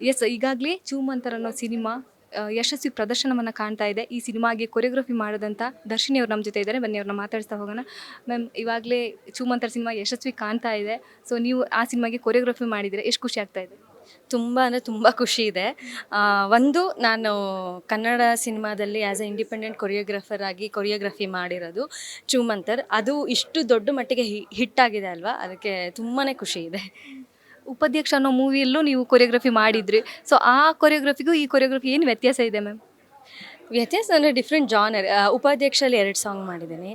S, ಈಗಾಗಲೇ ಚೂಮಂತರ ಅನ್ನೋ cinema ಯಶಸ್ವಿ ಪ್ರದರ್ಶನವನ್ನು ಕಾಣ್ತಾ ಇದೆ. ಈ ಸಿನಿಮಾಗೆ ಕೊರಿಯೋಗ್ರಫಿ ಮಾಡಿದಂಥ ದರ್ಶಿನಿ ಅವರು ನಮ್ಮ ಜೊತೆ ಇದ್ದಾರೆ. ಬನ್ನಿ ಅವ್ರನ್ನ ಮಾತಾಡಿಸ್ತಾ ಹೋಗೋಣ. ಮ್ಯಾಮ್, ಇವಾಗಲೇ ಚೂಮಂತರ ಸಿನಿಮಾ ಯಶಸ್ವಿ ಕಾಣ್ತಾ ಇದೆ. ಸೊ ನೀವು ಆ ಸಿನಿಮಾಗೆ ಕೊರಿಯೋಗ್ರಫಿ ಮಾಡಿದರೆ ಎಷ್ಟು ಖುಷಿ ಆಗ್ತಾ ಇದೆ? ತುಂಬ ಅಂದರೆ ತುಂಬ ಖುಷಿ ಇದೆ. ಒಂದು ನಾನು ಕನ್ನಡ ಸಿನಿಮಾದಲ್ಲಿ ಆ್ಯಸ್ ಎ ಇಂಡಿಪೆಂಡೆಂಟ್ ಕೊರಿಯೋಗ್ರಾಫರ್ ಆಗಿ ಕೊರಿಯೋಗ್ರಫಿ ಮಾಡಿರೋದು ಚೂಮಂತರ್. ಅದು ಇಷ್ಟು ದೊಡ್ಡ ಮಟ್ಟಿಗೆ ಹಿಟ್ ಆಗಿದೆ ಅಲ್ವಾ, ಅದಕ್ಕೆ ತುಂಬಾ ಖುಷಿ ಇದೆ. ಉಪಾಧ್ಯಕ್ಷ ಅನ್ನೋ ಮೂವಿಯಲ್ಲೂ ನೀವು ಕೊರಿಯೋಗ್ರಫಿ ಮಾಡಿದ್ರಿ. ಸೊ ಆ ಕೊರಿಯೋಗ್ರಫಿಗೂ ಈ ಕೊರಿಯೋಗ್ರಫಿ ಏನು ವ್ಯತ್ಯಾಸ ಇದೆ ಮ್ಯಾಮ್? ವ್ಯತ್ಯಾಸ ಅಂದರೆ ಡಿಫ್ರೆಂಟ್ ಜಾನರ್. ಉಪಾಧ್ಯಕ್ಷಲ್ಲಿ 2 ಸಾಂಗ್ ಮಾಡಿದ್ದೀನಿ.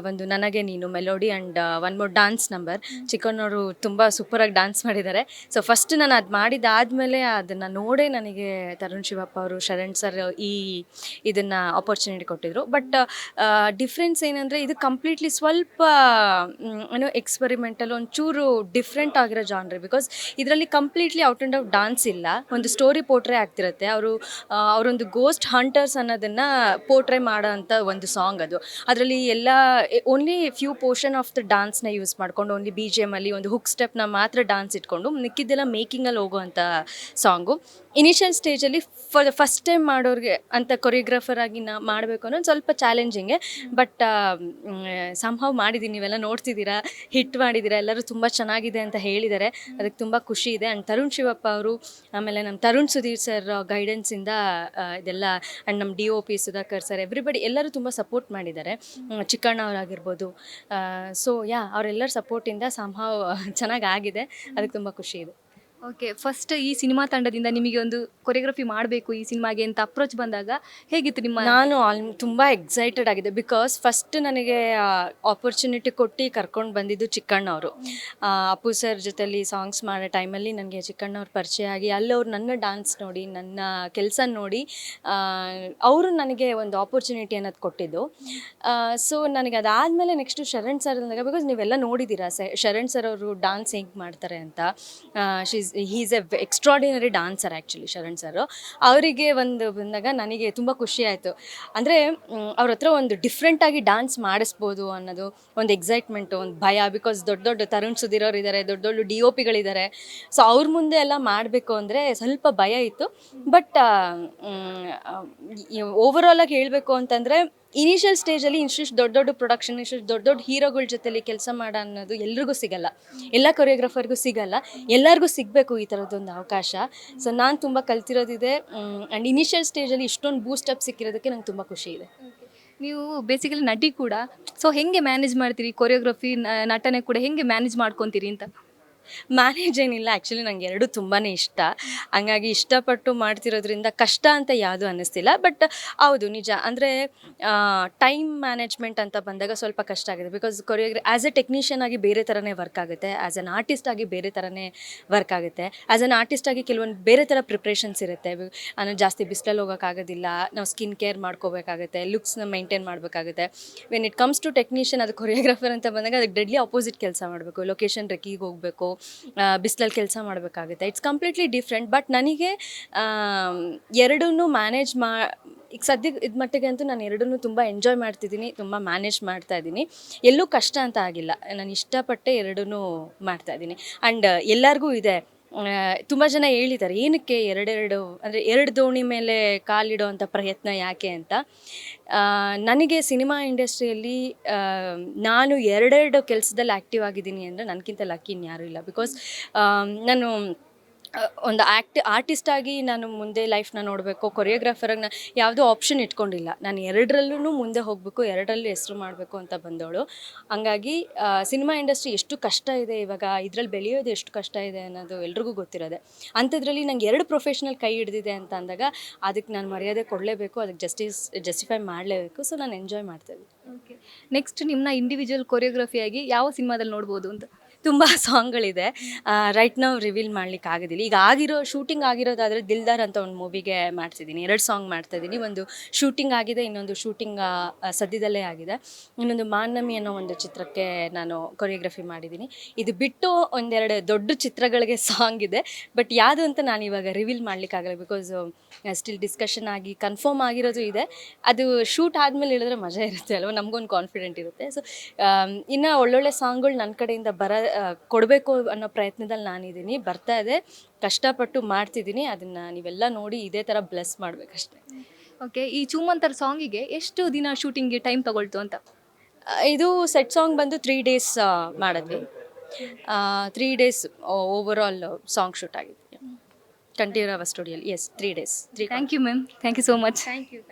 ಒಂದು ನನಗೆ ನೀನು melody and one more dance number. ಚಿಕ್ಕಣ್ಣವರು ತುಂಬ ಸೂಪರಾಗಿ ಡಾನ್ಸ್ ಮಾಡಿದ್ದಾರೆ. ಸೊ ಫಸ್ಟ್ ನಾನು ಅದು ಮಾಡಿದ್ದಾದಮೇಲೆ ಅದನ್ನು ನೋಡೇ ನನಗೆ ತರುಣ್ ಶಿವಪ್ಪ ಅವರು, ಶರಣ್ ಸರ್ ಇದನ್ನು ಆಪರ್ಚುನಿಟಿ ಕೊಟ್ಟಿದ್ದರು. ಬಟ್ ಡಿಫ್ರೆನ್ಸ್ ಏನಂದರೆ ಇದು ಕಂಪ್ಲೀಟ್ಲಿ ಸ್ವಲ್ಪ ಏನೋ ಎಕ್ಸ್ಪರಿಮೆಂಟಲ್, ಒಂಚೂರು ಡಿಫ್ರೆಂಟ್ ಆಗಿರೋ ಜಾನ್ರಿ. ಬಿಕಾಸ್ ಇದರಲ್ಲಿ completely out and out dance ಇಲ್ಲ, ಒಂದು ಸ್ಟೋರಿ ಪೋರ್ಟ್ರೇ ಆಗ್ತಿರುತ್ತೆ. ಅವರೊಂದು ಗೋಸ್ಟ್ ಹಂಟರ್ಸ್ ಅನ್ನೋದನ್ನು ಪೋರ್ಟ್ರೇ ಮಾಡೋ ಅಂಥ ಒಂದು ಸಾಂಗ್ ಅದು. ಅದರಲ್ಲಿ ಎಲ್ಲ only few portion of the ಡಾನ್ಸ್ನ ಯೂಸ್ ಮಾಡ್ಕೊಂಡು, ಓನ್ಲಿ ಬಿ ಜಿ ಎಮಲ್ಲಿ ಒಂದು ಹುಕ್ ಸ್ಟೆಪ್ನ ಮಾತ್ರ ಡಾನ್ಸ್ ಇಟ್ಕೊಂಡು ಮಿಕ್ಕಿದ್ದೆಲ್ಲ ಮೇಕಿಂಗಲ್ಲಿ ಹೋಗುವಂಥ ಸಾಂಗು. ಇನಿಷಿಯಲ್ ಸ್ಟೇಜಲ್ಲಿ ಫಾರ್ ದ ಫಸ್ಟ್ ಟೈಮ್ ಮಾಡೋರಿಗೆ ಅಂತ ಕೊರಿಯೋಗ್ರಾಫರ್ ಆಗಿ ಮಾಡಬೇಕು ಅನ್ನೋದು ಸ್ವಲ್ಪ ಚಾಲೆಂಜಿಂಗೆ. ಬಟ್ ಸಂಭವ ಮಾಡಿದ್ದೀನಿ. ನೀವೆಲ್ಲ ನೋಡ್ತಿದ್ದೀರಾ, ಹಿಟ್ ಮಾಡಿದ್ದೀರಾ, ಎಲ್ಲರೂ ತುಂಬ ಚೆನ್ನಾಗಿದೆ ಅಂತ ಹೇಳಿದ್ದಾರೆ. ಅದಕ್ಕೆ ತುಂಬ ಖುಷಿ ಇದೆ. ಆ್ಯಂಡ್ ತರುಣ್ ಶಿವಪ್ಪ ಅವರು, ಆಮೇಲೆ ನಮ್ಮ ತರುಣ್ ಸುಧೀರ್ ಸರ್ ಗೈಡೆನ್ಸಿಂದ ಇದೆಲ್ಲ, ಆ್ಯಂಡ್ ನಮ್ಮ DOP ಸುಧಾಕರ್ ಸರ್, ಎವ್ರಿಬಡಿ ಎಲ್ಲರೂ ತುಂಬ ಸಪೋರ್ಟ್ ಮಾಡಿದ್ದಾರೆ. ಚಿಕ್ಕಣ್ಣ ಅವರಾಗಿರ್ಬೋದು. ಸೊ ಅವರೆಲ್ಲರ ಸಪೋರ್ಟಿಂದ ಸಂಭವ ಚೆನ್ನಾಗಾಗಿದೆ. ಅದಕ್ಕೆ ತುಂಬ ಖುಷಿ ಇದೆ. ಓಕೆ, ಫಸ್ಟ್ ಈ ಸಿನಿಮಾ ತಂಡದಿಂದ ನಿಮಗೆ ಒಂದು ಕೊರಿಯೋಗ್ರಫಿ ಮಾಡಬೇಕು ಈ ಸಿನಿಮಾಗೆ ಅಂತ ಅಪ್ರೋಚ್ ಬಂದಾಗ ಹೇಗಿತ್ತು ನಿಮ್ಮ? ನಾನು ತುಂಬ ಎಕ್ಸೈಟೆಡ್ ಆಗಿದೆ. ಬಿಕಾಸ್ ಫಸ್ಟ್ ನನಗೆ ಆಪರ್ಚುನಿಟಿ ಕೊಟ್ಟು ಕರ್ಕೊಂಡು ಬಂದಿದ್ದು ಚಿಕ್ಕಣ್ಣವರು. ಅಪ್ಪು ಸರ್ ಜೊತೆಲಿ ಸಾಂಗ್ಸ್ ಮಾಡೋ ಟೈಮಲ್ಲಿ ನನಗೆ ಚಿಕ್ಕಣ್ಣವ್ರ ಪರಿಚಯ ಆಗಿ, ಅಲ್ಲವ್ರು ನನ್ನ ಡಾನ್ಸ್ ನೋಡಿ, ನನ್ನ ಕೆಲಸ ನೋಡಿ ಅವರು ನನಗೆ ಒಂದು ಆಪರ್ಚುನಿಟಿ ಅನ್ನೋದು ಕೊಟ್ಟಿದ್ದು. ಸೊ ನನಗೆ ಅದಾದಮೇಲೆ ನೆಕ್ಸ್ಟು ಶರಣ್ ಸರ್ ಅಂದಾಗ, ಬಿಕಾಸ್ ನೀವೆಲ್ಲ ನೋಡಿದ್ದೀರಾ ಶರಣ್ ಸರ್ ಅವರು ಡಾನ್ಸ್ ಹೆಂಗೆ ಮಾಡ್ತಾರೆ ಅಂತ. Is A extraordinary dancer actually Sharan sir. ಅವರಿಗೆ ಒಂದು ಬಂದಾಗ ನನಗೆ ತುಂಬ ಖುಷಿ ಆಯಿತು. ಅಂದರೆ ಅವ್ರ ಹತ್ರ ಒಂದು ಡಿಫ್ರೆಂಟಾಗಿ ಡಾನ್ಸ್ ಮಾಡಿಸ್ಬೋದು ಅನ್ನೋದು ಒಂದು ಎಕ್ಸೈಟ್ಮೆಂಟು, ಒಂದು ಭಯ. ಬಿಕಾಸ್ ದೊಡ್ಡ ದೊಡ್ಡ ತರುಣ್ ಸುಧೀರ್ ಅವ್ರು ಇದ್ದಾರೆ, ದೊಡ್ಡ ದೊಡ್ಡ DOPಗಳಿದ್ದಾರೆ. ಸೊ ಅವ್ರ ಮುಂದೆ ಎಲ್ಲ ಮಾಡಬೇಕು ಅಂದರೆ ಸ್ವಲ್ಪ ಭಯ ಇತ್ತು. ಬಟ್ ಓವರಾಲಾಗಿ ಹೇಳಬೇಕು ಅಂತಂದರೆ, ಇನಿಷಿಯಲ್ ಸ್ಟೇಜಲ್ಲಿ ಇಷ್ಟು ದೊಡ್ಡ ದೊಡ್ಡ ಪ್ರೊಡಕ್ಷನ್, ಇಷ್ಟು ದೊಡ್ಡ ದೊಡ್ಡ ಹೀರೋಗಳ ಜೊತೆಲಿ ಕೆಲಸ ಮಾಡೋ ಅನ್ನೋದು ಎಲ್ರಿಗೂ ಸಿಗಲ್ಲ, ಎಲ್ಲ ಕೊರಿಯೋಗ್ರಾಫರ್ಗೂ ಸಿಗಲ್ಲ. ಎಲ್ಲರಿಗೂ ಸಿಗಬೇಕು ಈ ಥರದ್ದೊಂದು ಅವಕಾಶ. ಸೊ ನಾನು ತುಂಬ ಕಲ್ತಿರೋದಿದೆ. ಆ್ಯಂಡ್ ಇನಿಷಿಯಲ್ ಸ್ಟೇಜಲ್ಲಿ ಇಷ್ಟೊಂದು ಬೂಸ್ಟಪ್ ಸಿಕ್ಕಿರೋದಕ್ಕೆ ನಂಗೆ ತುಂಬ ಖುಷಿ ಇದೆ. ನೀವು ಬೇಸಿಕಲಿ ನಟಿ ಕೂಡ. ಸೊ ಹೆಂಗೆ ಮ್ಯಾನೇಜ್ ಮಾಡ್ತೀರಿ ಕೊರಿಯೋಗ್ರಫಿ, ನಟನೆ ಕೂಡ ಹೆಂಗೆ ಮ್ಯಾನೇಜ್ ಮಾಡ್ಕೊತೀರಿ ಅಂತ? ಮ್ಯಾನೇಜ್ ಏನಿಲ್ಲ, ಆ್ಯಕ್ಚುಲಿ ನನಗೆ ಎರಡೂ ತುಂಬಾ ಇಷ್ಟ. ಹಂಗಾಗಿ ಇಷ್ಟಪಟ್ಟು ಮಾಡ್ತಿರೋದ್ರಿಂದ ಕಷ್ಟ ಅಂತ ಯಾವುದೂ ಅನ್ನಿಸ್ತಿಲ್ಲ. ಬಟ್ ಹೌದು, ನಿಜ. ಅಂದರೆ ಟೈಮ್ ಮ್ಯಾನೇಜ್ಮೆಂಟ್ ಅಂತ ಬಂದಾಗ ಸ್ವಲ್ಪ ಕಷ್ಟ ಆಗಿದೆ. ಬಿಕಾಸ್ ಆ್ಯಸ್ ಎ ಟೆಕ್ನಿಷಿಯನ್ ಆಗಿ ಬೇರೆ ಥರನೇ ವರ್ಕ್ ಆಗುತ್ತೆ, ಆ್ಯಸ್ ಎನ್ ಆರ್ಟಿಸ್ಟ್ ಆಗಿ ಬೇರೆ ಥರನೇ ವರ್ಕ್ ಆಗುತ್ತೆ. ಆ್ಯಸ್ ಎನ್ ಆರ್ಟಿಸ್ಟ್ ಆಗಿ ಕೆಲವೊಂದು ಬೇರೆ ಥರ ಪ್ರಿಪ್ರೇಷನ್ಸ್ ಇರುತ್ತೆ. ಅಂದರೆ ಜಾಸ್ತಿ ಬಿಸಿಲಲ್ಲಿ ಹೋಗೋಕ್ಕಾಗೋದಿಲ್ಲ, ನಾವು ಸ್ಕಿನ್ ಕೇರ್ ಮಾಡ್ಕೋಬೇಕಾಗುತ್ತೆ, ಲುಕ್ಸ್ನ ಮೈಂಟೈನ್ ಮಾಡಬೇಕಾಗುತ್ತೆ. When it comes to technician, ಅದು ಕೊರಿಯೋಗ್ರಾಫರ್ ಅಂತ ಬಂದಾಗ ಅದಕ್ಕೆ ಡೆಡ್ಲಿ ಅಪೋಸಿಟ್ ಕೆಲಸ ಮಾಡಬೇಕು. ಲೊಕೇಶನ್ ರೆಕ್ಕಿಗೆ ಹೋಗಬೇಕು, ಬಿಸಿಲಲ್ಲಿ ಕೆಲಸ ಮಾಡಬೇಕಾಗುತ್ತೆ. It's completely different. ಬಟ್ ನನಗೆ ಎರಡನ್ನೂ ಮ್ಯಾನೇಜ್ ಈಗ ಸದ್ಯಕ್ಕೆ ಇದು ಮಟ್ಟಿಗೆ ಅಂತೂ ನಾನು ಎರಡನ್ನೂ ತುಂಬ ಎಂಜಾಯ್ ಮಾಡ್ತಿದ್ದೀನಿ, ತುಂಬ ಮ್ಯಾನೇಜ್ ಮಾಡ್ತಾಯಿದ್ದೀನಿ. ಎಲ್ಲೂ ಕಷ್ಟ ಅಂತ ಆಗಿಲ್ಲ, ನಾನು ಇಷ್ಟಪಟ್ಟೆ ಎರಡನ್ನೂ ಮಾಡ್ತಾಯಿದ್ದೀನಿ. ಆ್ಯಂಡ್ ಎಲ್ಲರಿಗೂ ಇದೆ. ತುಂಬ ಜನ ಹೇಳಿದ್ದಾರೆ, ಏನಕ್ಕೆ ಎರಡೆರಡು ಅಂದರೆ ಎರಡು ದೋಣಿ ಮೇಲೆ ಕಾಲಿಡೋ ಅಂಥ ಪ್ರಯತ್ನ ಯಾಕೆ ಅಂತ. ನನಗೆ ಸಿನಿಮಾ ಇಂಡಸ್ಟ್ರಿಯಲ್ಲಿ ನಾನು ಎರಡೆರಡು ಕೆಲಸದಲ್ಲಿ ಆ್ಯಕ್ಟಿವ್ ಆಗಿದ್ದೀನಿ ಅಂದರೆ ನನಗಿಂತ ಲಕ್ಕಿ ಇನ್ಯಾರೂ ಇಲ್ಲ. ಬಿಕಾಸ್ ನಾನು ಒಂದು ಆರ್ಟಿಸ್ಟಾಗಿ ನಾನು ಮುಂದೆ ಲೈಫ್ನ ನೋಡಬೇಕು, ಕೊರಿಯೋಗ್ರಾಫರಾಗಿ ನಾನು ಯಾವುದೂ ಆಪ್ಷನ್ ಇಟ್ಕೊಂಡಿಲ್ಲ. ನಾನು ಎರಡರಲ್ಲೂ ಮುಂದೆ ಹೋಗಬೇಕು, ಎರಡರಲ್ಲೂ ಹೆಸರು ಮಾಡಬೇಕು ಅಂತ ಬಂದವಳು. ಹಂಗಾಗಿ ಸಿನಿಮಾ ಇಂಡಸ್ಟ್ರಿ ಎಷ್ಟು ಕಷ್ಟ ಇದೆ ಇವಾಗ, ಇದರಲ್ಲಿ ಬೆಳೆಯೋದು ಎಷ್ಟು ಕಷ್ಟ ಇದೆ ಅನ್ನೋದು ಎಲ್ರಿಗೂ ಗೊತ್ತಿರೋದೆ. ಅಂಥದ್ರಲ್ಲಿ ನಂಗೆ ಎರಡು ಪ್ರೊಫೆಷ್ನಲ್ ಕೈ ಹಿಡಿದಿದೆ ಅಂತ ಅಂದಾಗ ಅದಕ್ಕೆ ನಾನು ಮರ್ಯಾದೆ ಕೊಡಲೇಬೇಕು, ಅದಕ್ಕೆ ಜಸ್ಟಿಫೈ ಮಾಡಲೇಬೇಕು. ಸೊ ನಾನು ಎಂಜಾಯ್ ಮಾಡ್ತಾಯಿದ್ದೀನಿ. ಓಕೆ, ನೆಕ್ಸ್ಟ್ ನಿಮ್ಮನ್ನ ಇಂಡಿವಿಜುವಲ್ ಕೊರಿಯೋಗ್ರಫಿಯಾಗಿ ಯಾವ ಸಿನಿಮಾದಲ್ಲಿ ನೋಡ್ಬೋದು ಅಂತ? ತುಂಬ ಸಾಂಗ್ಗಳಿದೆ. ರೈಟ್ ನಾವು ರಿವೀಲ್ ಮಾಡ್ಲಿಕ್ಕೆ ಆಗೋದಿಲ್ಲ. ಈಗ ಶೂಟಿಂಗ್ ಆಗಿರೋದಾದರೆ ದಿಲ್ದಾರ್ ಅಂತ ಒಂದು ಮೂವಿಗೆ ಮಾಡ್ತಿದ್ದೀನಿ. 2 ಸಾಂಗ್ ಮಾಡ್ತಾಯಿದ್ದೀನಿ. ಒಂದು ಶೂಟಿಂಗ್ ಆಗಿದೆ, ಇನ್ನೊಂದು ಶೂಟಿಂಗ್ ಸದ್ಯದಲ್ಲೇ ಆಗಿದೆ. ಇನ್ನೊಂದು ಮಾನಮಿ ಅನ್ನೋ ಒಂದು ಚಿತ್ರಕ್ಕೆ ನಾನು ಕೊರಿಯೋಗ್ರಫಿ ಮಾಡಿದ್ದೀನಿ. ಇದು ಬಿಟ್ಟು ಒಂದೆರಡು ದೊಡ್ಡ ಚಿತ್ರಗಳಿಗೆ ಸಾಂಗ್ ಇದೆ. ಬಟ್ ಯಾವುದು ಅಂತ ನಾನು ಇವಾಗ ರಿವೀಲ್ ಮಾಡಲಿಕ್ಕಾಗಲ್ಲ. ಬಿಕಾಸ್ ಸ್ಟಿಲ್ ಡಿಸ್ಕಷನ್ ಆಗಿ ಕನ್ಫರ್ಮ್ ಆಗಿರೋದು ಇದೆ. ಅದು ಶೂಟ್ ಆದಮೇಲೆ ಹೇಳಿದ್ರೆ ಮಜಾ ಇರುತ್ತೆ ಅಲ್ವ, ನಮಗೊಂದು ಕಾನ್ಫಿಡೆಂಟ್ ಇರುತ್ತೆ. ಸೊ ಇನ್ನು ಒಳ್ಳೊಳ್ಳೆ ಸಾಂಗ್ಗಳು ನನ್ನ ಕಡೆಯಿಂದ ಕೊಡಬೇಕು ಅನ್ನೋ ಪ್ರಯತ್ನದಲ್ಲಿ ನಾನಿದ್ದೀನಿ. ಬರ್ತಾ ಇದೆ, ಕಷ್ಟಪಟ್ಟು ಮಾಡ್ತಿದ್ದೀನಿ. ಅದನ್ನು ನೀವೆಲ್ಲ ನೋಡಿ ಇದೇ ಥರ ಬ್ಲೆಸ್ ಮಾಡಬೇಕಷ್ಟೆ. ಓಕೆ, ಈ ಚೂಮಂತರ ಸಾಂಗಿಗೆ ಎಷ್ಟು ದಿನ ಶೂಟಿಂಗ್ಗೆ ಟೈಮ್ ತಗೊಳ್ತು ಅಂತ? ಇದು ಸೆಟ್ ಸಾಂಗ್ ಬಂದು 3 ಡೇಸ್ ಮಾಡಿದ್ವಿ. 3 days over all song shoot ಆಗಿದೆ ಕಂಠೀರವ ಸ್ಟುಡಿಯೋಲಿ. Yes, 3 days. Thank you ma'am, thank you so much. Thank you.